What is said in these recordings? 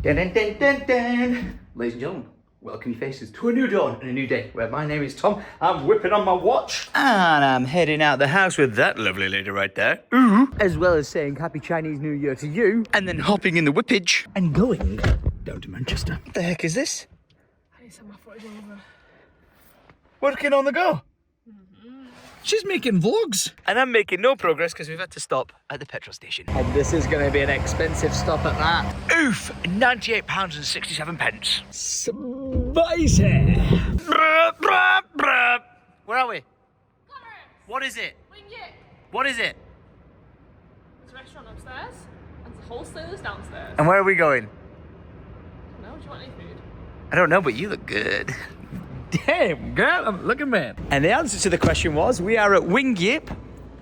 Dun, dun, dun, dun, dun. Ladies and gentlemen, welcome your faces to a new dawn and a new day where my name is Tom. I'm whipping on my watch and I'm heading out the house with that lovely lady right there. Ooh. As well as saying Happy Chinese New Year to you. And then hopping in the whippage and going down to Manchester. What the heck is this? I need to send my footage over. Working on the go. She's making vlogs. And I'm making no progress because we've had to stop at the petrol station. And this is going to be an expensive stop at that. Oof, £98.67. Spicy. Where are we? What is it? What is it? There's a restaurant upstairs and the wholesalers downstairs. And where are we going? No, do you want any food? I don't know, but you look good. Damn, girl, I'm looking man. And the answer to the question was, we are at Wing Yip,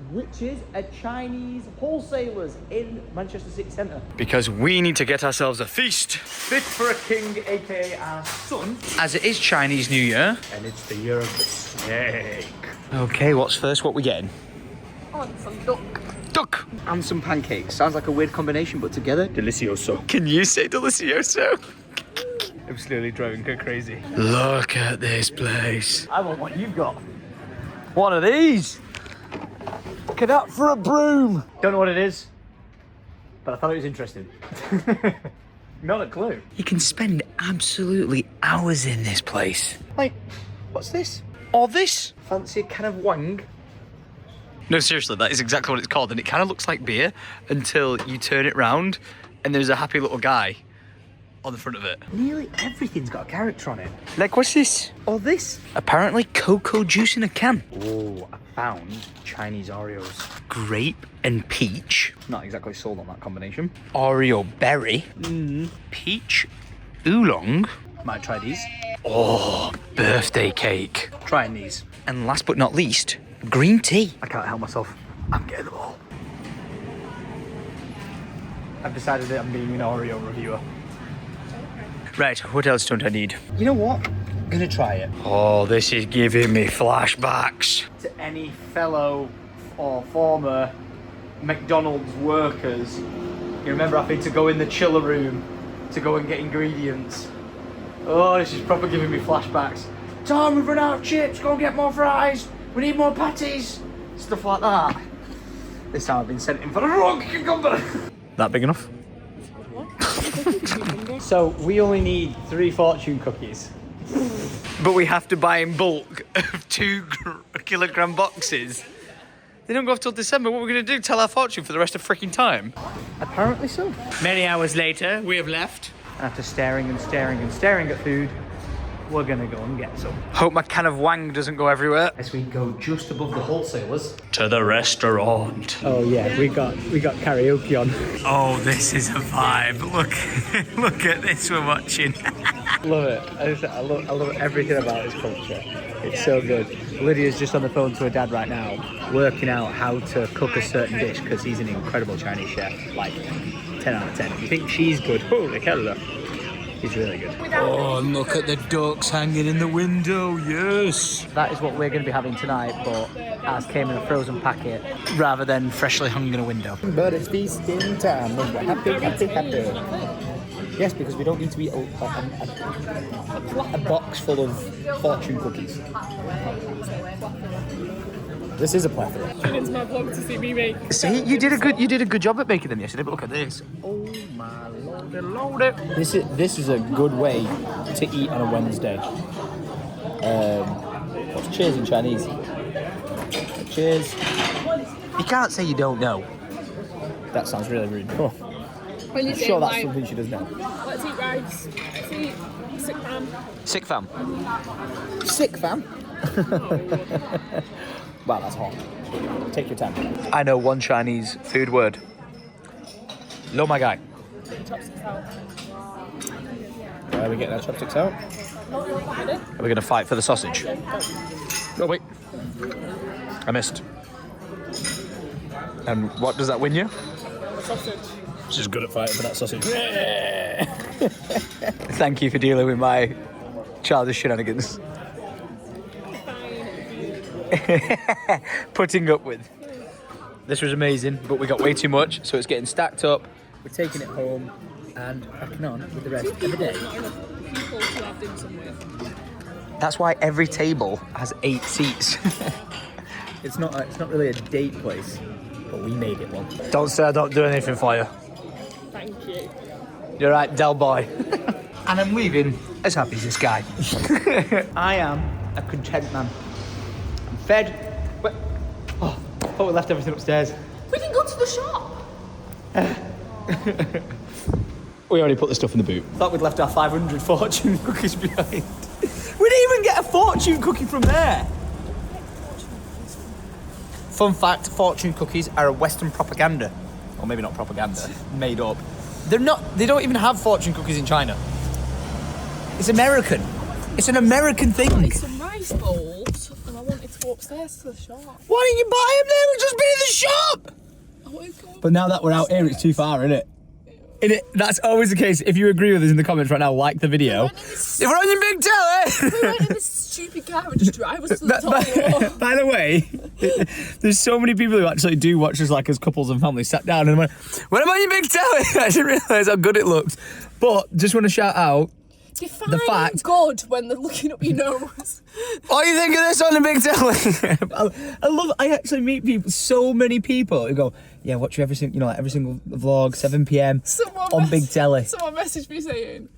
which is a Chinese wholesalers in Manchester City Centre. Because we need to get ourselves a feast. Fit for a king, aka our son. As it is Chinese New Year. And it's the year of the snake. Okay, what's first? What we getting? I want some duck. Duck! And some pancakes. Sounds like a weird combination, but together, delicioso. Can you say delicioso? I'm slowly driving her crazy. Look at this place. I want what you've got. One of these. Look at that for a broom. Don't know what it is, but I thought it was interesting. Not a clue. You can spend absolutely hours in this place. Like, what's this? Or this? Fancy a can of wang? No, seriously, that is exactly what it's called. And it kind of looks like beer until you turn it round and there's a happy little guy on the front of it. Nearly everything's got a character on it. Like, what's this? Or this? Apparently cocoa juice in a can. Oh, I found Chinese Oreos. Grape and peach. Not exactly sold on that combination. Oreo berry. Peach oolong. Might try these. Oh, birthday cake. Trying these. And last but not least, green tea. I can't help myself. I'm getting them all. I've decided that I'm being an Oreo reviewer. Right, what else don't I need? You know what? I'm gonna try it. Oh, this is giving me flashbacks. To any fellow or former McDonald's workers, you remember having to go in the chiller room to go and get ingredients. Oh, this is proper giving me flashbacks. Tom, we've run out of chips, go and get more fries. We need more patties. Stuff like that. This time I've been sent in for the wrong cucumber. That big enough? So we only need 3 fortune cookies, but we have to buy in bulk of 2 kilogram boxes. They don't go off till December. What are we going to do? Tell our fortune for the rest of freaking time? Apparently so. Many hours later, we have left. After staring and staring and staring at food, we're going to go and get some. Hope my can of wang doesn't go everywhere. As we go just above the wholesalers to the restaurant. Oh yeah, we got karaoke on. Oh, this is a vibe. Look at this we're watching. Love it. I love everything about this culture. It's so good. Lydia's just on the phone to her dad right now, working out how to cook a certain dish because he's an incredible Chinese chef. Like 10 out of 10. If you think she's good, holy hell. He's really good. Oh, look at the ducks hanging in the window, yes! That is what we're going to be having tonight, but ours came in a frozen packet rather than freshly hung in a window. But it's feasting time, we're happy. Yes, because we don't need to eat a box full of fortune cookies. This is a plethora. Tune into my vlog to see me make. See, you did a good job at making them yesterday, but look at this. Oh my lordy lordy. This is a good way to eat on a Wednesday. What's cheers in Chinese? Cheers. You can't say you don't know. That sounds really rude. Oh. I'm sure that's something she does know. Let's eat rice. Let's eat sick fam. Sick fam? Sick fam? Wow, that's hot. Take your time. I know one Chinese food word. Lo my guy. Chopsticks out. Where are we getting our chopsticks out? Are we going to fight for the sausage? Oh, wait. I missed. And what does that win you? Sausage. She's good at fighting for that sausage. Thank you for dealing with my childish shenanigans. Putting up with. This was amazing, but we got way too much, so it's getting stacked up. We're taking it home, and cracking on with the rest of the day. Not enough people to have dim sum with. That's why every table has 8 seats. It's not really a date place, but we made it one. Don't say I don't do anything for you. Thank you. You're right, Del Boy. And I'm leaving as happy as this guy. I am a content man. I'm fed. Oh, I thought we left everything upstairs. We didn't go to the shop. We already put the stuff in the boot. Thought we'd left our 500 fortune cookies behind. We didn't even get a fortune cookie from there. Fun fact, fortune cookies are a Western propaganda. Or maybe not propaganda, made up. They don't even have fortune cookies in China. It's American. It's an American thing. I wanted some rice bowls and I wanted to go upstairs to the shop. Why didn't you buy them there? We've just been in the shop. I wanted to go. But now that we're out here, it's too far, isn't it? That's always the case. If you agree with us in the comments right now, like the video. If we're on your big telly! We went in this stupid car and just drive us to the top floor. By the way, there's so many people who actually do watch us like as couples and families sat down and went, when am I on your big telly? I didn't realise how good it looked. But just want to shout out the fact good when they're looking up your nose. What do you think of this on the big telly? I actually meet people, so many people who go, yeah, watch every single vlog, 7 p.m. on big telly. Someone messaged me saying,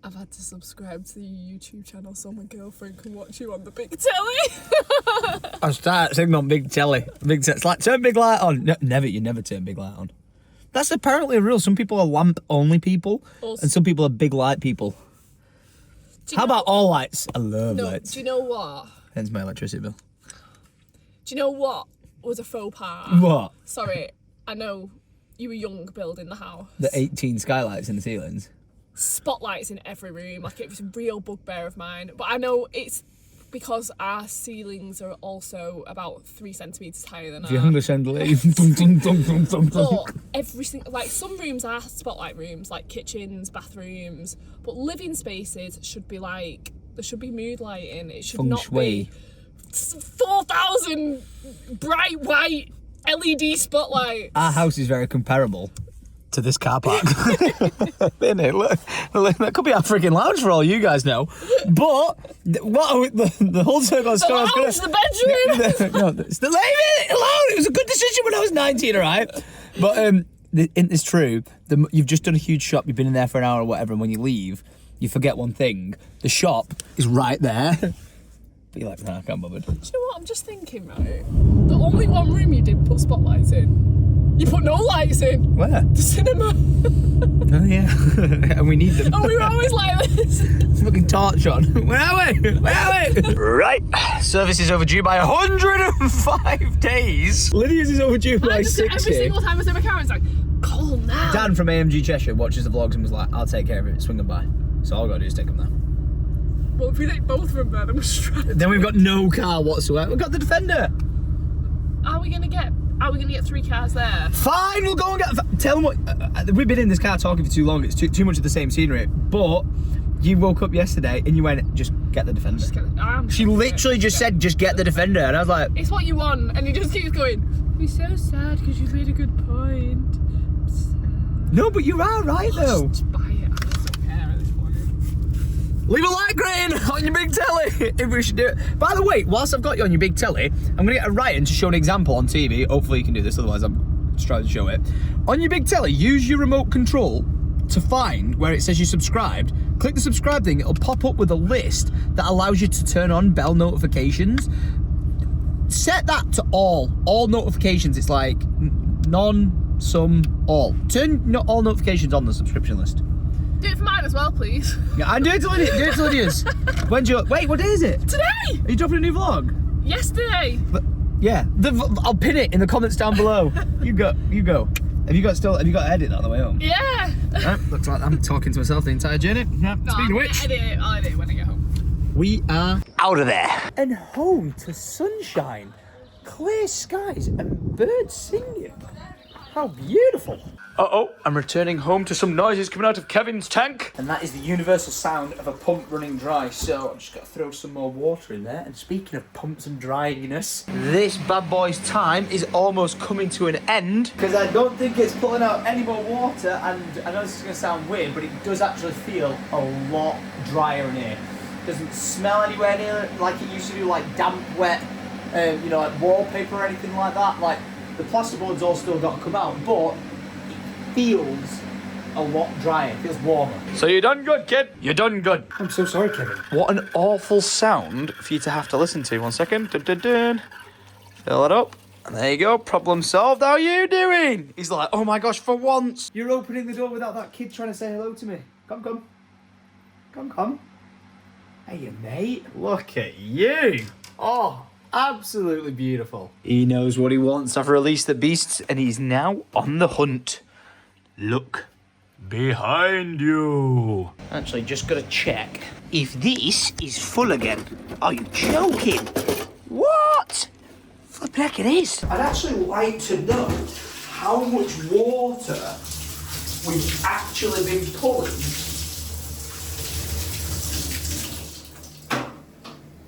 I've had to subscribe to your YouTube channel so my girlfriend can watch you on the big telly. I start singing on big telly. It's like, turn big light on. No, you never turn big light on. That's apparently a rule. Some people are lamp only people, and some people are big light people. How about all lights? I love lights. Do you know what? Hence my electricity bill. Do you know what was a faux pas? What? Sorry, I know you were young building the house. The 18 skylights in the ceilings. Spotlights in every room, like it was a real bugbear of mine. But I know it's because our ceilings are also about 3 centimetres higher than ours. If you're hungry, chandelier. But every single, like some rooms are spotlight rooms, like kitchens, bathrooms, but living spaces should be like, there should be mood lighting. It should not be 4,000 bright white LED spotlights. Our house is very comparable to this car park. Isn't it? Look, that could be our freaking lounge for all you guys know. But the whole circle of the lounge, the bedroom. No, leave it alone. It was a good decision when I was 19, all right? But it's true. You've just done a huge shop. You've been in there for an hour or whatever, and when you leave, you forget one thing. The shop is right there. But you're like, nah, I can't bother. Do you know what? I'm just thinking, right? The only one room you didn't put spotlights in. You put no lights in. Where? The cinema. Oh yeah, and we need them. And we were always like this. Fucking torch on. Where are we? Right, service is overdue by 105 days. Lydia's is overdue by 60. Every single time I see my camera, it's like, call now. Dan from AMG Cheshire watches the vlogs and was like, I'll take care of it, swing them by. So all I've got to do is take them there. Well, if we take both of them there, then we're stranded. Then we've got no car whatsoever. We've got the Defender. Are we gonna get 3 cars there? Fine, we'll go and get. Tell them what. We've been in this car talking for too long. It's too much of the same scenery. But you woke up yesterday and you went, just get the Defender. She literally just said, just get the Defender, and I was like, it's what you want, and he just keeps going. We're so sad because you made a good point. No, but you are right though. Just buy it. I don't care at this point. Leave a like rating on your big telly if we should do it. By the way, whilst I've got you on your big telly, I'm going to get a Ryan to show an example on TV. Hopefully you can do this, otherwise I'm just trying to show it. On your big telly, use your remote control to find where it says you subscribed. Click the subscribe thing, it'll pop up with a list that allows you to turn on bell notifications. Set that to all notifications. It's like none, some, all. Turn all notifications on the subscription list. Do it for mine as well, please. Yeah, and do it to Lydia's. When's your... Wait, what day is it? Today! Are you dropping a new vlog? Yesterday! Yeah. I'll pin it in the comments down below. You go. Have you got to edit that on the way home? Yeah! Looks like I'm talking to myself the entire journey. Yeah. No, Speaking of which... I'll edit it when I get home. We are out of there. And home to sunshine, clear skies and birds singing. How beautiful. Uh-oh, I'm returning home to some noises coming out of Kevin's tank. And that is the universal sound of a pump running dry. So I've just got to throw some more water in there. And speaking of pumps and dryiness, this bad boy's time is almost coming to an end. Because I don't think it's pulling out any more water. And I know this is going to sound weird, but it does actually feel a lot drier in here. It doesn't smell anywhere near like it used to do, like damp, wet, you know, like wallpaper or anything like that. Like the plasterboard's all still got to come out, but feels a lot drier. It feels warmer. So you're done good, kid. You're done good. I'm so sorry, Kevin. What an awful sound for you to have to listen to. 1 second. Dun, dun, dun. Fill it up. And there you go. Problem solved. How are you doing? He's like, oh my gosh, for once. You're opening the door without that kid trying to say hello to me. Come. Come. Hey, mate. Look at you. Oh, absolutely beautiful. He knows what he wants. I've released the beasts and he's now on the hunt. Look behind you. Actually, just got to check if this is full again. Are you joking? What? Flip heck it is. I'd actually like to know how much water we've actually been pulling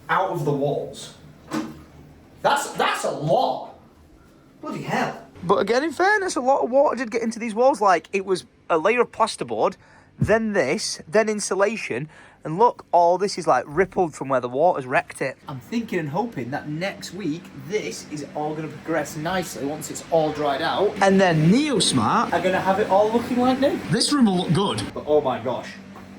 out of the walls. That's a lot. Bloody hell. But again, in fairness, a lot of water did get into these walls. Like, it was a layer of plasterboard, then this, then insulation. And look, all this is like rippled from where the water's wrecked it. I'm thinking and hoping that next week, this is all going to progress nicely once it's all dried out. And then NeoSmart I'm going to have it all looking like new. This room will look good. But oh my gosh,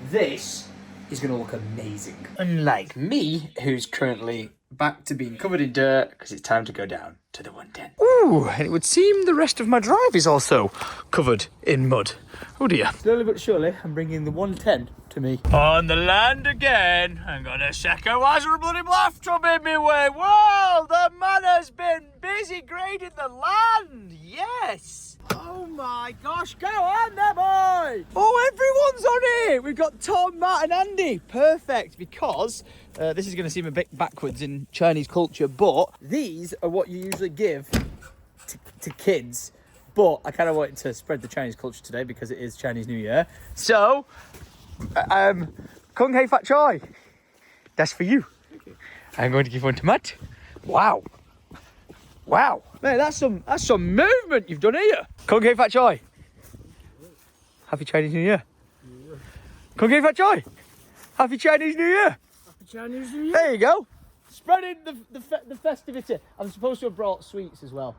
this is going to look amazing. Unlike me, who's currently back to being covered in dirt because it's time to go down to the 110. Ooh, and it would seem the rest of my drive is also covered in mud. Oh dear. Slowly but surely, I'm bringing the 110 to me. On the land again. Hang on a second. Why's there a bloody blast drum in me way? Whoa, the man has been busy grading the land. Yes. Oh my gosh, go on there, boy! Oh, everyone's on it. We've got Tom, Matt and Andy. Perfect, because this is going to seem a bit backwards in Chinese culture, but These are what you usually give to kids, but I kind of wanted to spread the Chinese culture today because it is Chinese New Year. so, Kung Hei Fat Choi. That's for you. I'm going to give one to Matt. Wow. Wow. Man, that's some movement you've done here. Kung Hei Fat Choi. Happy Chinese New Year. Kung Hei Fat Choi. Happy Chinese New Year. Happy Chinese New Year. There you go. Spreading the festivity. I'm supposed to have brought sweets as well.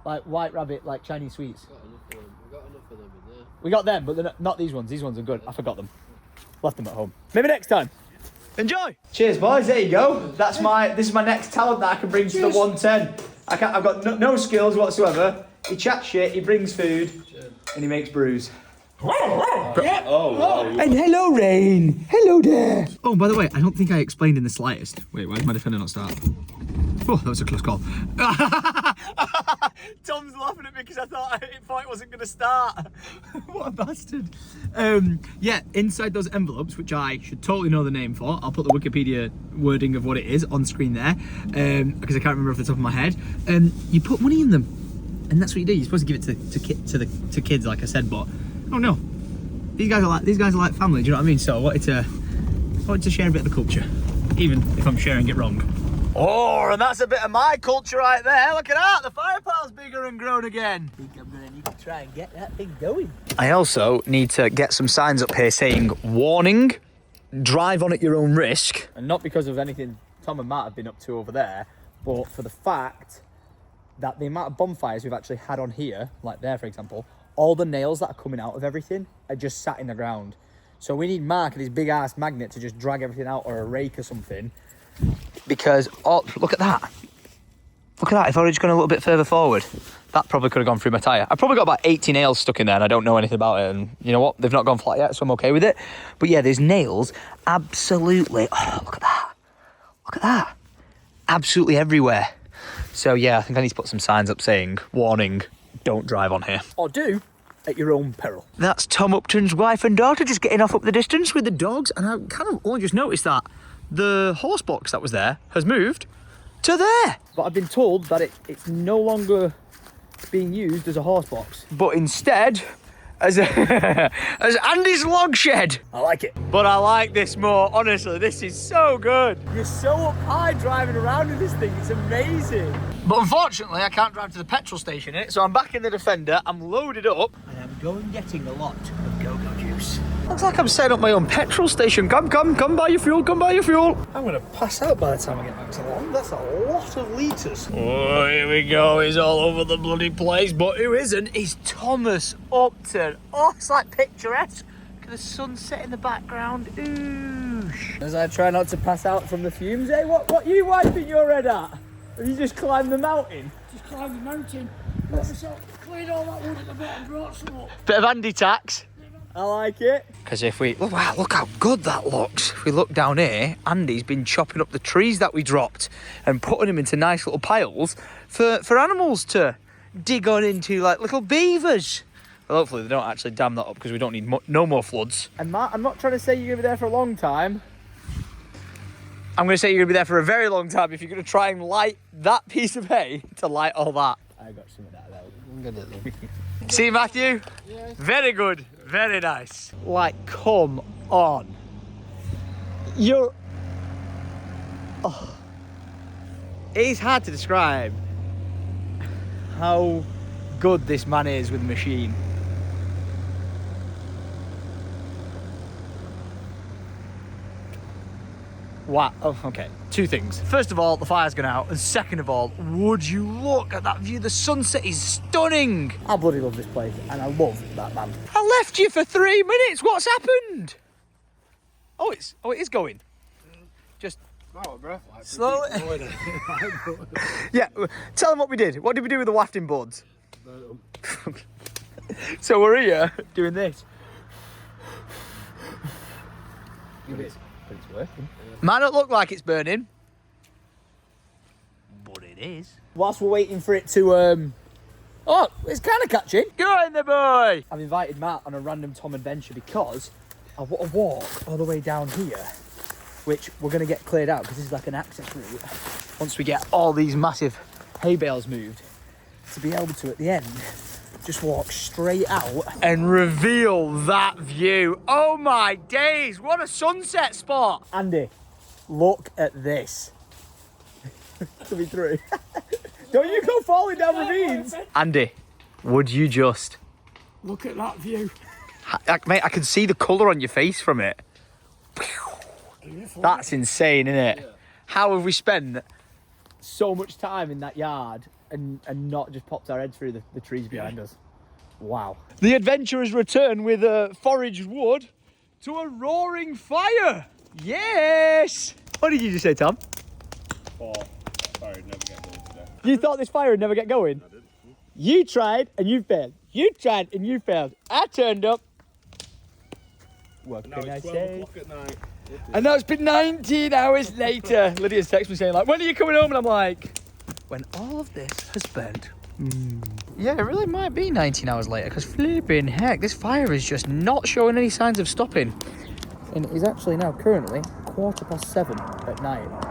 Like White Rabbit, like Chinese sweets. We got enough of them in there. We got them, but they're not these ones. These ones are good. I forgot them. Left them at home. Maybe next time. Enjoy. Cheers, boys. There you go. This is my next talent that I can bring to the 110. I've got no skills whatsoever. He chats shit, he brings food, and he makes brews. Yep. And hello, Rain. Hello there. Oh, by the way, I don't think I explained in the slightest. Wait, why did my defender not start? Oh, that was a close call. Tom's laughing at me because I thought it wasn't going to start. What a bastard. Yeah, inside those envelopes, which I should totally know the name for, I'll put the Wikipedia wording of what it is on screen there, because I can't remember off the top of my head. You put money in them, and that's what you do. You're supposed to give it to kids, like I said, but oh no, these guys are like family. Do you know what I mean? So I wanted to share a bit of the culture, even if I'm sharing it wrong. Oh, and that's a bit of my culture right there. Look at that, the fire pile's bigger and grown again. I think I'm gonna need to try and get that thing going. I also need to get some signs up here saying, warning, drive on at your own risk. And not because of anything Tom and Matt have been up to over there, but for the fact that the amount of bonfires we've actually had on here, like there for example, all the nails that are coming out of everything are just sat in the ground. So we need Mark and his big ass magnet to just drag everything out, or a rake or something. Because, oh, look at that. Look at that, if I were just gone a little bit further forward, that probably could have gone through my tyre. I've probably got about 80 nails stuck in there and I don't know anything about it, and you know what, they've not gone flat yet, so I'm okay with it. But yeah, there's nails absolutely, oh, look at that. Look at that. Absolutely everywhere. So yeah, I think I need to put some signs up saying, warning, don't drive on here. Or do at your own peril. That's Tom Upton's wife and daughter just getting off up the distance with the dogs, and I kind of only just noticed that the horse box that was there has moved to there. But I've been told that it's no longer being used as a horse box. But instead, as as Andy's log shed. I like it. But I like this more, honestly, this is so good. You're so up high driving around in this thing, it's amazing. But unfortunately, I can't drive to the petrol station in it, so I'm back in the Defender, I'm loaded up. And I'm going getting a lot of go-go juice. Looks like I'm setting up my own petrol station. Come buy your fuel, come buy your fuel. I'm gonna pass out by the time I get back to London. That's a lot of litres. Oh, here we go, he's all over the bloody place, but who isn't is Thomas Upton. Oh, it's like picturesque. Look at the sunset in the background, oosh. As I try not to pass out from the fumes, eh? What you wiping your head at? Have you just climbed the mountain? Just climbed the mountain, brought myself, cleared all that wood at the bottom, brought some up. Bit of Andy tax. I like it. Because if we, wow, look how good that looks. If we look down here, Andy's been chopping up the trees that we dropped and putting them into nice little piles for animals to dig on into, like little beavers. Well, hopefully they don't actually dam that up because we don't need no more floods. And Matt, I'm not trying to say you're going to be there for a long time. I'm going to say you're going to be there for a very long time if you're going to try and light that piece of hay to light all that. I got some of that though. I'm good at them. See, Matthew? Yeah. Very good. Very nice. Like, come on. You're... Oh. It's hard to describe how good this man is with the machine. Wow. Oh, okay. Two things. First of all, the fire's gone out. And second of all, would you look at that view? The sunset is stunning. I bloody love this place and I love that man. I left you for 3 minutes. What's happened? Oh, it is going. Just Oh, breath. Like, slowly. Yeah. Tell them what we did. What did we do with the wafting boards? So we're here doing this. It's working. Might not look like it's burning, but it is. Whilst we're waiting for it to, oh, it's kind of catching. Go in there, boy. I've invited Matt on a random Tom adventure because I want to walk all the way down here, which we're going to get cleared out because this is like an access route. Once we get all these massive hay bales moved, to be able to, at the end, just walk straight out. And reveal that view. Oh my days, what a sunset spot. Andy, look at this. Coming through. Don't you go falling down ravines. Andy, would you just... Look at that view. Mate, I can see the colour on your face from it. That's insane, isn't it? Yeah. How have we spent... So much time in that yard and not just popped our heads through the trees behind us. Wow. The adventurers return with foraged wood to a roaring fire. Yes! What did you just say, Tom? Fire would never get going today. You thought this fire would never get going? I did. You tried and you failed. You tried and you failed. I turned up. What Now can I it's 12 say? o'clock at night. And now it's been 19 hours later. Lydia's texted me saying, like, when are you coming home? And I'm like, when all of this has spent. Yeah, it really might be 19 hours later because flipping heck, this fire is just not showing any signs of stopping. And it is actually now currently 7:15 at night.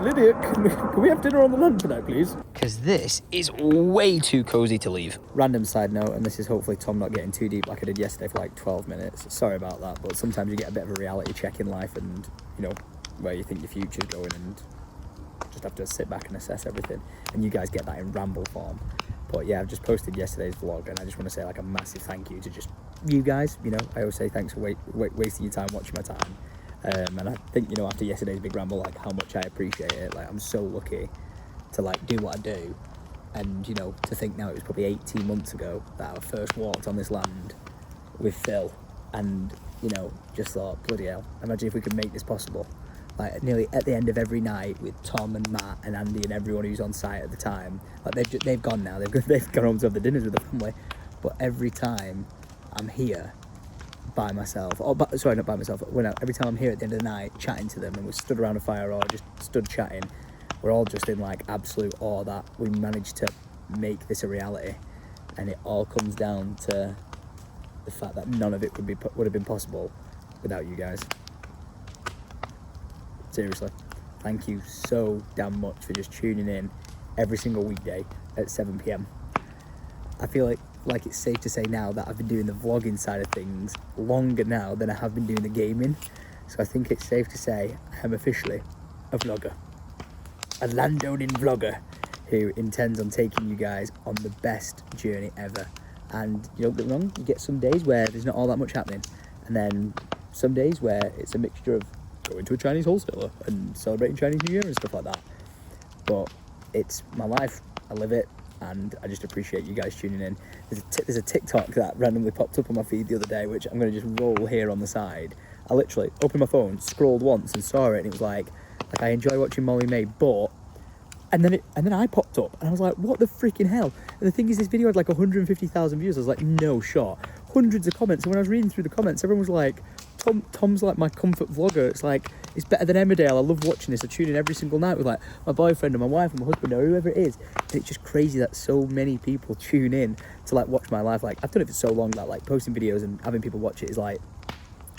Lydia, can we have dinner on the land tonight, please? Because this is way too cozy to leave. Random side note, and this is hopefully Tom not getting too deep like I did yesterday for like 12 minutes. Sorry about that, but sometimes you get a bit of a reality check in life and, you know, where you think your future's going and just have to sit back and assess everything. And you guys get that in ramble form. But yeah, I've just posted yesterday's vlog and I just want to say like a massive thank you to just you guys. You know, I always say thanks for wasting your time watching my time. And I think, you know, after yesterday's big ramble, like how much I appreciate it. Like I'm so lucky to like do what I do. And, you know, to think now it was probably 18 months ago that I first walked on this land with Phil. And, you know, just thought, bloody hell, imagine if we could make this possible. Like nearly at the end of every night with Tom and Matt and Andy and everyone who's on site at the time. Like they've gone now, they've gone home to have the dinners with the family. But every time I'm here by myself, sorry, not by myself, every time I'm here at the end of the night chatting to them and we're stood around a fire or just stood chatting, we're all just in like absolute awe that we managed to make this a reality. And it all comes down to the fact that none of it would have been possible without you guys. Seriously, thank you so damn much for just tuning in, every single weekday at 7 p.m. I feel like it's safe to say now that I've been doing the vlogging side of things longer now than I have been doing the gaming. So I think it's safe to say I am officially a vlogger. A landowning vlogger who intends on taking you guys on the best journey ever. And you don't get me wrong, you get some days where there's not all that much happening. And then some days where it's a mixture of going to a Chinese wholesaler and celebrating Chinese New Year and stuff like that. But it's my life, I live it, and I just appreciate you guys tuning in. There's a TikTok that randomly popped up on my feed the other day, which I'm going to just roll here on the side. I literally opened my phone, scrolled once and saw it, and it was like I enjoy watching Molly May, but... And then I popped up, and I was like, what the freaking hell? And the thing is, this video had like 150,000 views. I was like, no shot. Hundreds of comments, and when I was reading through the comments, everyone was like, Tom's like my comfort vlogger. It's like, it's better than Emmerdale. I love watching this. I tune in every single night with like my boyfriend or my wife or my husband or whoever it is. And it's just crazy that so many people tune in to like watch my life. Like, I've done it for so long that like posting videos and having people watch it is like,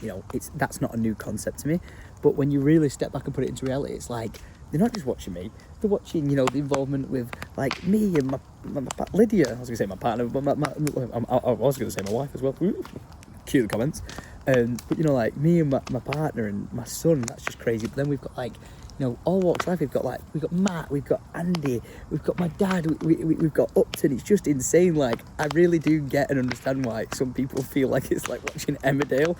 you know, that's not a new concept to me. But when you really step back and put it into reality, it's like, they're not just watching me, they're watching, you know, the involvement with like me and my Lydia. I was gonna say my partner, but I was gonna say my wife as well. Ooh, cue the comments. But you know, like me and my partner and my son, that's just crazy. But then we've got like, you know, all walks of life. We've got Matt, we've got Andy, we've got my dad, we've got Upton. It's just insane. Like, I really do get and understand why some people feel like it's like watching Emmerdale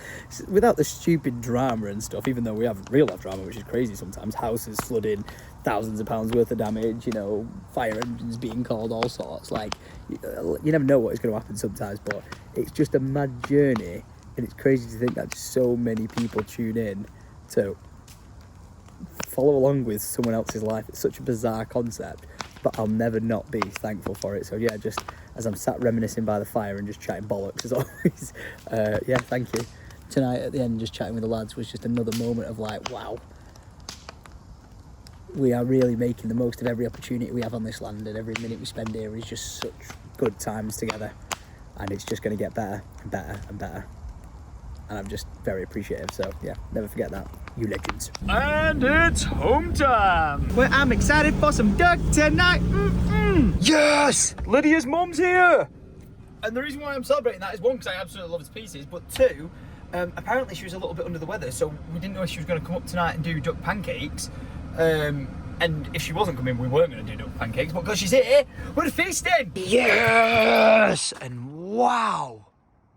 without the stupid drama and stuff, even though we have real life drama, which is crazy sometimes. Houses flooding, thousands of pounds worth of damage, you know, fire engines being called, all sorts. Like, you never know what is going to happen sometimes, but it's just a mad journey, and it's crazy to think that so many people tune in to follow along with someone else's life. It's such a bizarre concept, but I'll never not be thankful for it. So yeah, just as I'm sat reminiscing by the fire and just chatting bollocks as always, yeah, thank you. Tonight at the end, just chatting with the lads was just another moment of like, wow, we are really making the most of every opportunity we have on this land, and every minute we spend here is just such good times together, and it's just going to get better and better and better, and I'm just very appreciative. So yeah, never forget that, you legends. And it's home time, where I'm excited for some duck tonight. Yes! Lydia's mum's here! And the reason why I'm celebrating that is, one, because I absolutely love his pieces, but two, apparently she was a little bit under the weather, so we didn't know if she was going to come up tonight and do duck pancakes. And if she wasn't coming, we weren't going to do duck pancakes, but because she's here, we're feasting! Yes! And wow!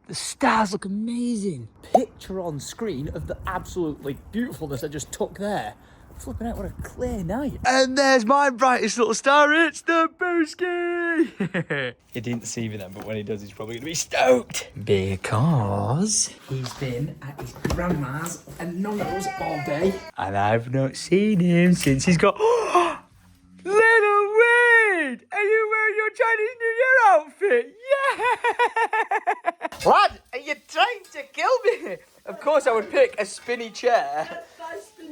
The stars look amazing. Picture on screen of the absolutely beautifulness I just took there. Flipping out, what a clear night. And there's my brightest little star, it's the Booski! He didn't see me then, but when he does, he's probably going to be stoked. Because He's been at his grandma's and nonno's all day. and I've not seen him since he's got... Little Weird! Are you wearing your Chinese New Year outfit? Yeah! Lad, are you trying to kill me? Of course I would pick a spinny chair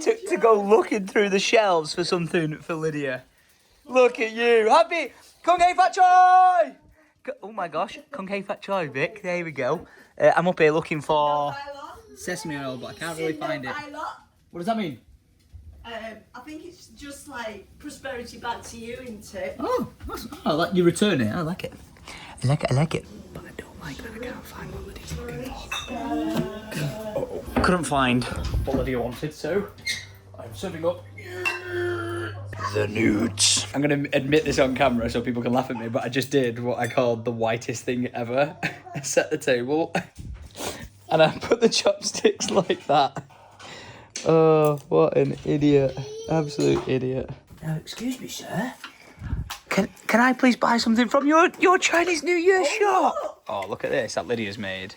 to go looking through the shelves for something for Lydia. Look at you. Happy Kung Hei Fat Choi! Oh my gosh, Kung Hei Fat Choi, Vic. There we go. I'm up here looking for sesame oil, but I can't really find it. What does that mean? I think it's just like prosperity back to you, isn't it? Oh, I like you return it. I like it. I like it. But I don't like that I can't find what Lydia's looking for. Couldn't find what Lydia wanted, so I'm serving up the nudes. I'm going to admit this on camera so people can laugh at me, but I just did what I called the whitest thing ever. I set the table and I put the chopsticks like that. Oh, what an idiot. Absolute idiot. Excuse me, sir. Can I please buy something from your Chinese New Year shop? Oh, look at this that Lydia's made.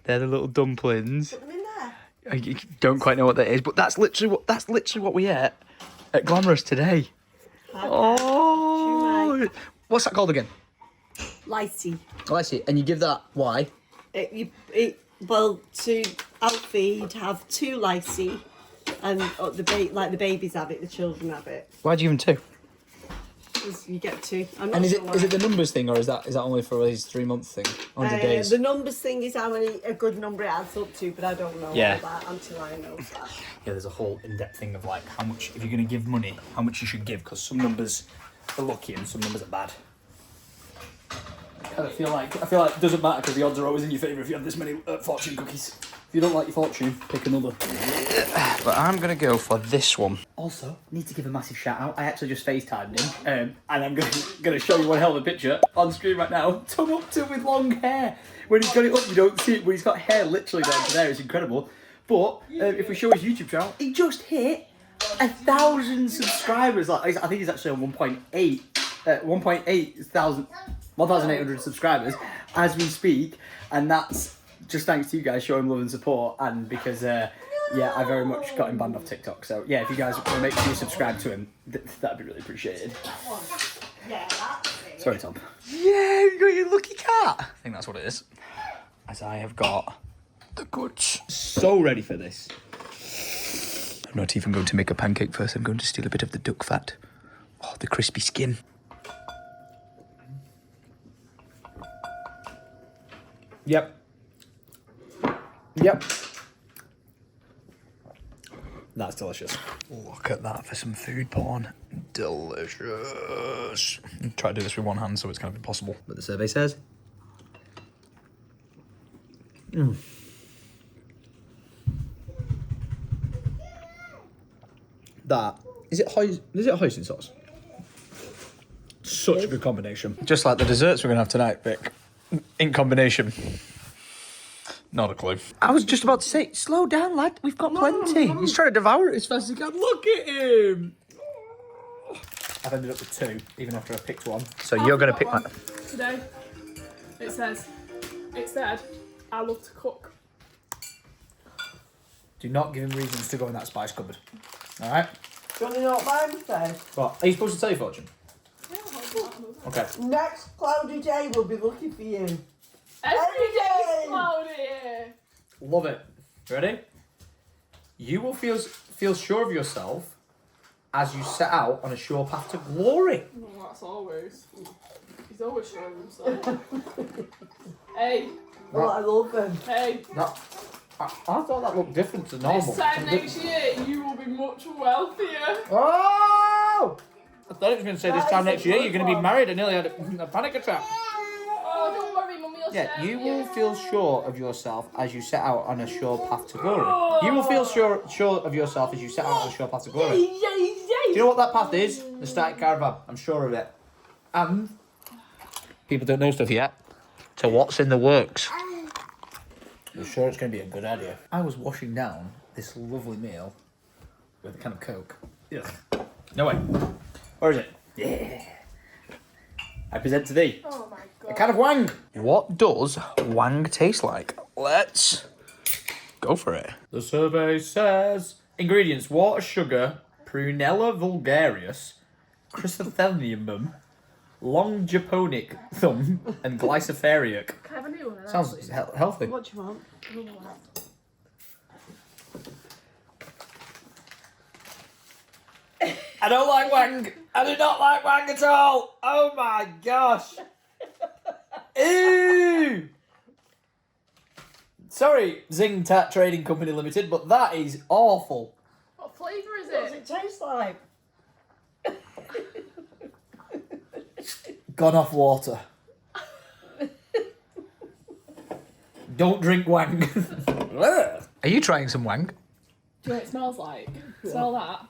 They're the little dumplings. Put them in there. I don't quite know what that is, but that's literally what we ate at Glamorous today. Oh, what's that called again? Lychee. Oh, I see. And you give that why? Well, to Alfie, you'd have 2 lychee, and like the babies have it, the children have it. Why do you even 2? Because you get 2. I'm not And is sure it the numbers thing, or is that only for his 3-month thing? 100 days. The numbers thing is how many a good number it adds up to, but I don't know all that until I know that. Yeah, there's a whole in-depth thing of like how much, if you're going to give money, how much you should give, because some numbers are lucky and some numbers are bad. I feel like it doesn't matter because the odds are always in your favour if you have this many fortune cookies. If you don't like your fortune, pick another. But I'm going to go for this one. Also, need to give a massive shout out. I actually just FaceTimed him, and I'm gonna show you one hell of a picture on screen right now. Tom Upton with long hair. When he's got it up, you don't see it, but he's got hair literally down to there. It's incredible. But if we show his YouTube channel, he just hit 1,000 subscribers. Like I think he's actually on 1.8 thousand. 1,800 subscribers as we speak, and that's just thanks to you guys showing love and support, and because I very much got him banned off TikTok. So yeah, if you guys want to make sure you subscribe to him, that'd be really appreciated. Sorry, Tom. Yeah, you got your lucky cat. I think that's what it is. As I have got the goods. So ready for this. I'm not even going to make a pancake first. I'm going to steal a bit of the duck fat. Oh, the crispy skin. Yep. That's delicious. Look at that for some food porn. Delicious. Try to do this with one hand, so it's kind of impossible. But the survey says. That is it. Hoisin sauce. Such a good combination. Just like the desserts we're going to have tonight, Vic. In combination. Not a clue. I was just about to say, slow down, lad. We've got plenty. He's trying to devour it as fast as he can. Look at him. I've ended up with 2, even after I picked one. So you're going to pick one that. today. It said, I love to cook. Do not give him reasons to go in that spice cupboard. All right. Do you want to know what mine says? What? Are you supposed to tell your fortune? Okay. Next cloudy day will be looking for you. Every day day. is cloudy. Love it. Ready? You will feel sure of yourself as you set out on a sure path to glory. No, that's always. He's always showing himself. Hey. Oh, I love them. Hey. No, I thought that looked different to normal. This time next year, you will be much wealthier. Oh! I thought it was going to say this time next year you're going to be married. I nearly had a panic attack. Oh, don't worry, Mummy will Yeah, share you with will feel sure of yourself as you set out on a sure path to glory. You will feel sure of yourself as you set out on a sure path to glory. Do you know what that path is? The static caravan. I'm sure of it. And People don't know stuff yet. So what's in the works? I'm sure it's going to be a good idea. I was washing down this lovely meal with a can of Coke. Ugh. No way. Where is it? Yeah. I present to thee Oh my god. a can of Wang. What does Wang taste like? Let's go for it. The survey says ingredients: water, sugar, prunella vulgarius, chrysanthemum, longiponic thumb, and glycopheriac. Can I have a new one? Sounds healthy. What do you want? I don't like Wang. I do not like Wang at all. Oh my gosh. Ew. Sorry, Zing Tat Trading Company Limited, but that is awful. What flavour is What does it? it taste like? Gone off water. Don't drink Wang. Are you trying some Wang? Do you know what it smells like? Smell that?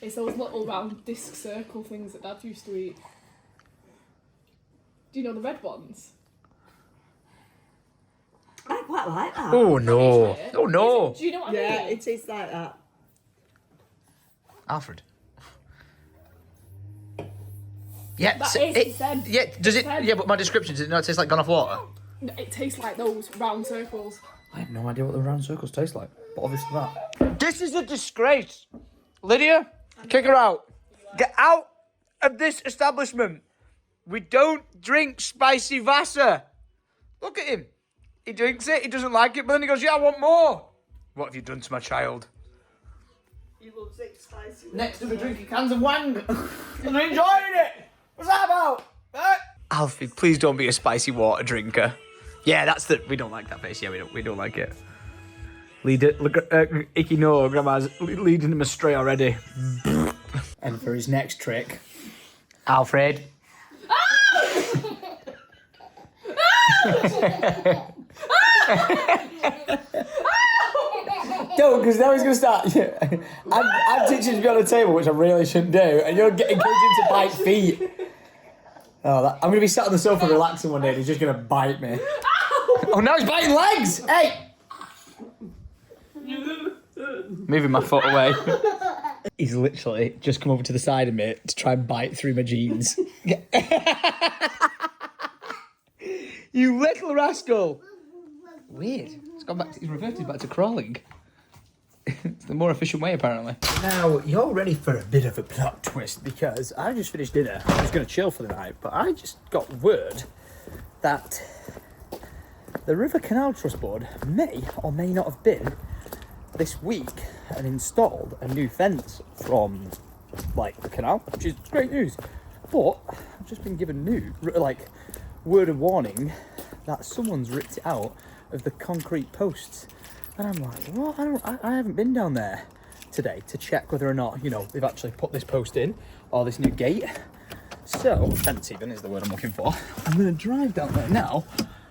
It's those little round disc circle things that Dad used to eat. Do you know the red ones? I quite like that. Oh no. Try it. Oh no. Do you know what I Yeah, mean? it tastes like that. Alfred. Yeah, That so is, it, he said. yeah, does it? He said. Yeah, but my description, does it not taste like gone off water? No, it tastes like those round circles. I have no idea what the round circles taste like, but obviously that. This is a disgrace. Lydia, kick her out. Get out of this establishment. We don't drink spicy Vasa. Look at him. He drinks it, he doesn't like it, but then he goes, yeah, I want more. What have you done to my child? He loves it spicy. Next to me drinking cans of Wang. And they're enjoying it. What's that about? Alfie, please don't be a spicy water drinker. Yeah, that's the... We don't like that face. Yeah, we don't like it. Icky no, Grandma's leading him astray already. And for his next trick, Alfred. Don't, because now he's going to start. I'm teaching to be on the table, which I really shouldn't do, and you're encouraging him to bite feet. Oh, I'm going to be sat on the sofa relaxing one day, and he's just going to bite me. Oh, now he's biting legs! Hey! Moving my foot away. He's literally just come over to the side of me to try and bite through my jeans. You little rascal! Weird. It's gone back. He's reverted back to crawling. It's the more efficient way, apparently. Now, you're ready for a bit of a plot twist, because I just finished dinner. I was going to chill for the night, but I just got word that the River Canal Trust Board may or may not have been this week and installed a new fence from, like, the canal, which is great news. But I've just been given word of warning that someone's ripped it out of the concrete posts. And I'm like, what? I haven't been down there today to check whether or not, they've actually put this post in or this new gate. So, fence even is the word I'm looking for. I'm going to drive down there now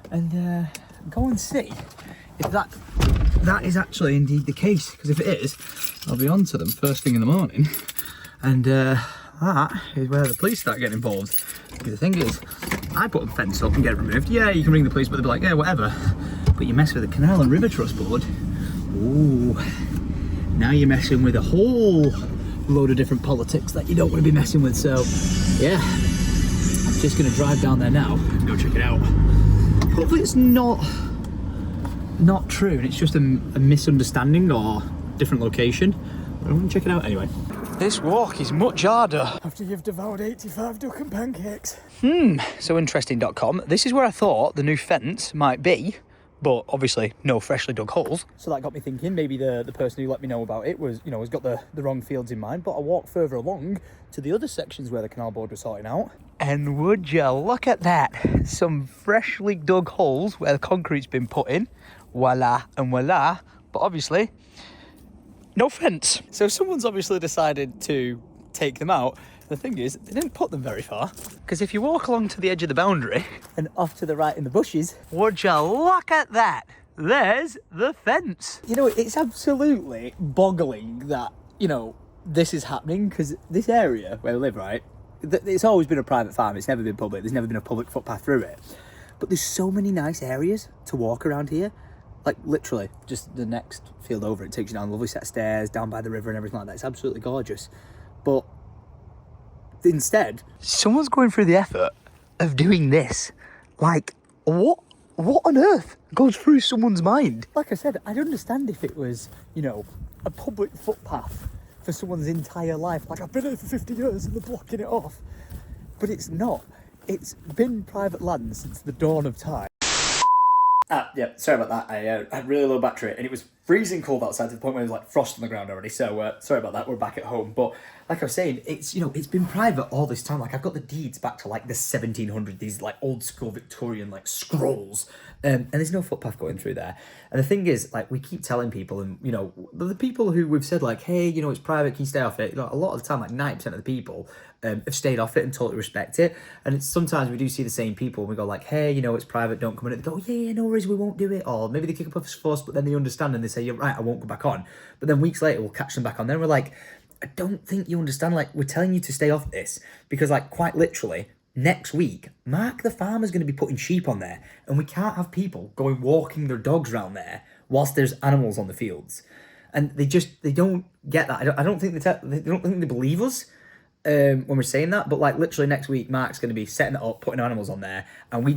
and go and see if that is actually indeed the case. Because if it is, I'll be on to them first thing in the morning. And that is where the police start getting involved. Because the thing is, I put a fence up and get it removed. Yeah, you can ring the police, but they'll be like, yeah, whatever. But you mess with the Canal and River Trust Board, ooh, now you're messing with a whole load of different politics that you don't want to be messing with. So, yeah, I'm just going to drive down there now and go check it out. Hopefully it's not true and it's just a misunderstanding or different location. But I want to check it out anyway. This walk is much harder. After you've devoured 85 duck and pancakes. So interesting.com. This is where I thought the new fence might be, but obviously no freshly dug holes. So that got me thinking, maybe the person who let me know about it was, has got the wrong fields in mind. But I walked further along to the other sections where the canal board was sorting out. And would you look at that? Some freshly dug holes where the concrete's been put in. Voila and voila. But obviously, no fence. So someone's obviously decided to take them out. The thing is, they didn't put them very far. Because if you walk along to the edge of the boundary... And off to the right in the bushes... Would you look at that? There's the fence. It's absolutely boggling that, this is happening. Because this area where we live, right? It's always been a private farm. It's never been public. There's never been a public footpath through it. But there's so many nice areas to walk around here. Like, literally, just the next field over, it takes you down a lovely set of stairs, down by the river and everything like that. It's absolutely gorgeous. But instead... Someone's going through the effort of doing this. Like, what on earth goes through someone's mind? Like I said, I'd understand if it was, a public footpath for someone's entire life. Like, I've been here for 50 years and they're blocking it off. But it's not. It's been private land since the dawn of time. Yeah, sorry about that. I had really low battery and it was freezing cold outside to the point where there was like frost on the ground already. So sorry about that. We're back at home. But like I was saying, it's it's been private all this time. Like I've got the deeds back to like the 1700s, these like old school Victorian like scrolls, and there's no footpath going through there. And the thing is, like we keep telling people, and the people who we've said like, hey, it's private, can you stay off it? A lot of the time, like 90% of the people have stayed off it and totally respect it. And it's sometimes we do see the same people and we go like, hey, it's private, don't come in. They go, yeah, no worries, we won't do it. Or maybe they kick up a fuss, but then they understand and they say, you're right, I won't go back on. But then weeks later, we'll catch them back on. Then we're like, I don't think you understand. Like, we're telling you to stay off this because, like, quite literally, next week, Mark the farmer's going to be putting sheep on there, and we can't have people going walking their dogs around there whilst there's animals on the fields. And they don't get that. I don't think they believe us when we're saying that. But like literally next week, Mark's going to be setting it up, putting animals on there, and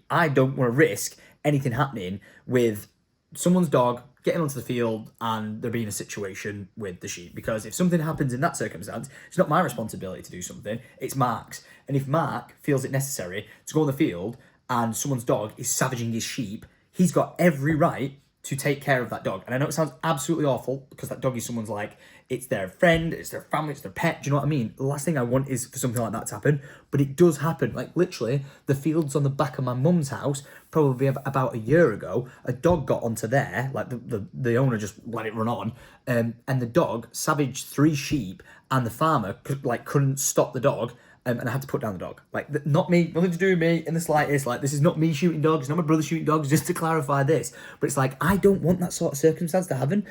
I don't want to risk anything happening with someone's dog getting onto the field and there being a situation with the sheep. Because if something happens in that circumstance, it's not my responsibility to do something, it's Mark's. And if Mark feels it necessary to go on the field and someone's dog is savaging his sheep, he's got every right to take care of that dog. And I know it sounds absolutely awful because that dog is someone's like, it's their friend, it's their family, it's their pet. Do you know what I mean? The last thing I want is for something like that to happen, but it does happen. Like literally the fields on the back of my mum's house, probably about a year ago, a dog got onto there, like the owner just let it run on, and the dog savaged 3 sheep, and the farmer couldn't stop the dog. And I had to put down the dog. Like, not me, nothing to do with me in the slightest. Like, this is not me shooting dogs, it's not my brother shooting dogs, just to clarify this. But it's like, I don't want that sort of circumstance to happen.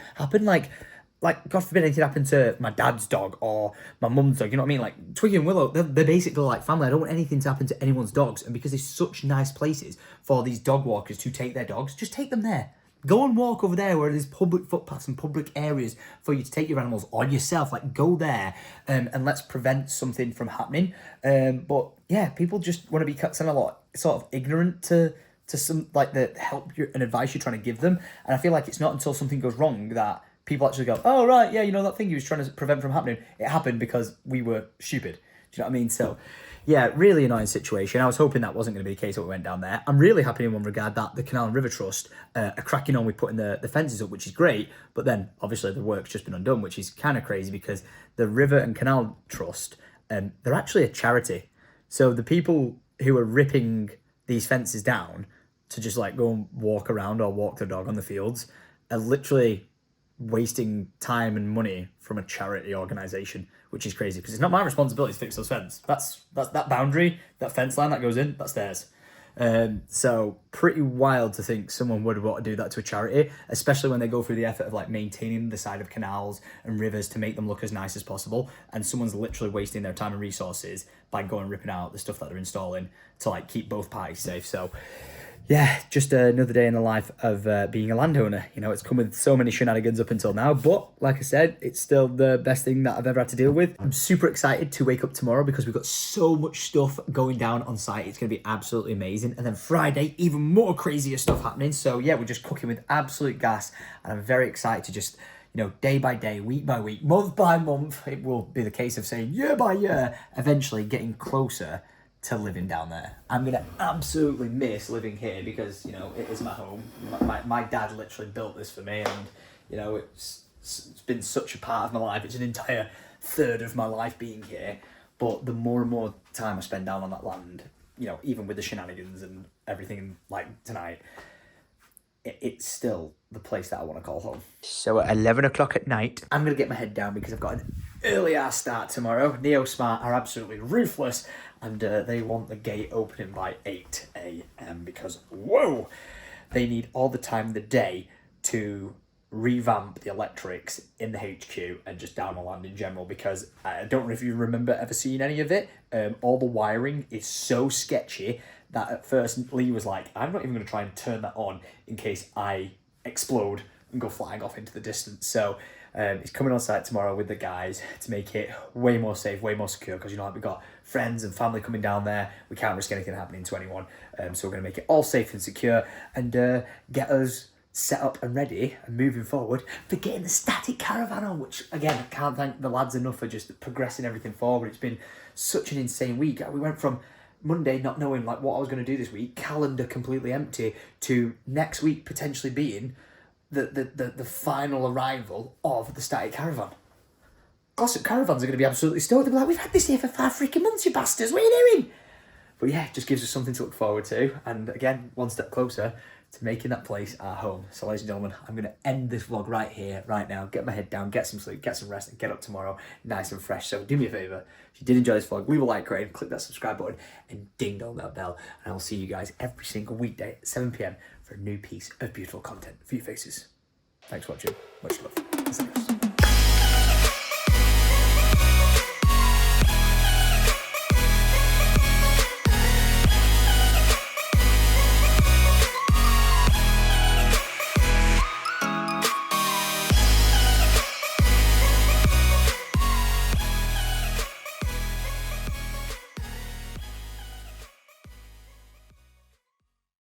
Like, God forbid anything happened to my dad's dog or my mum's dog, you know what I mean? Like, Twiggy and Willow, they're basically like family. I don't want anything to happen to anyone's dogs. And because there's such nice places for these dog walkers to take their dogs, just take them there. Go and walk over there where there's public footpaths and public areas for you to take your animals or yourself. Like, go there and let's prevent something from happening. But yeah, people just want to be kind of like sort of ignorant to some like the help and advice you're trying to give them. And I feel like it's not until something goes wrong that people actually go, oh, right, yeah, you know, that thing you was trying to prevent from happening, it happened because we were stupid. Do you know what I mean? So yeah, really annoying situation. I was hoping that wasn't going to be the case when we went down there. I'm really happy in one regard that the Canal and River Trust are cracking on with putting the fences up, which is great. But then, obviously, the work's just been undone, which is kind of crazy because the River and Canal Trust, they're actually a charity. So the people who are ripping these fences down to just like go and walk around or walk the dog on the fields are literally wasting time and money from a charity organisation, which is crazy because it's not my responsibility to fix those fences. That's that boundary, that fence line that goes in, that's theirs. So pretty wild to think someone would want to do that to a charity, especially when they go through the effort of like maintaining the side of canals and rivers to make them look as nice as possible, and someone's literally wasting their time and resources by going ripping out the stuff that they're installing to like keep both parties safe. So yeah, just another day in the life of being a landowner. You know, it's come with so many shenanigans up until now, but like I said, it's still the best thing that I've ever had to deal with. I'm super excited to wake up tomorrow because we've got so much stuff going down on site. It's going to be absolutely amazing. And then Friday, even more crazier stuff happening. So yeah, we're just cooking with absolute gas, and I'm very excited to just, you know, day by day, week by week, month by month, it will be the case of saying year by year, eventually getting closer to living down there. I'm gonna absolutely miss living here because, you know, it is my home. My dad literally built this for me, and you know, it's been such a part of my life. It's an entire third of my life being here. But the more and more time I spend down on that land, you know, even with the shenanigans and everything like tonight, it's still the place that I want to call home. So at 11 o'clock at night, I'm going to get my head down because I've got an early ass start tomorrow. NeoSmart are absolutely ruthless, and they want the gate opening by 8 a.m. because, whoa, they need all the time of the day to revamp the electrics in the HQ and just down the land in general, because I don't know if you remember ever seeing any of it. All the wiring is so sketchy that at first Lee was like, I'm not even going to try and turn that on in case I explode and go flying off into the distance. So he's coming on site tomorrow with the guys to make it way more safe, way more secure, because, you know, like, we've got friends and family coming down there. We can't risk anything happening to anyone. So we're going to make it all safe and secure and get us set up and ready and moving forward for getting the static caravan on, which, again, I can't thank the lads enough for just progressing everything forward. It's been such an insane week. We went from Monday not knowing like what I was going to do this week, calendar completely empty, to next week potentially being the final arrival of the static caravan. Gossip caravans are going to be absolutely stoked. They'll be like, we've had this here for 5 freaking months, you bastards, what are you doing? But yeah, it just gives us something to look forward to, and again, one step closer to making that place our home. So ladies and gentlemen, I'm going to end this vlog right here, right now, get my head down, get some sleep, get some rest, and get up tomorrow nice and fresh. So do me a favour, if you did enjoy this vlog, leave a like, rate, click that subscribe button, and ding dong that bell, and I'll see you guys every single weekday at 7 p.m. for a new piece of beautiful content for your faces. Thanks for watching, much love.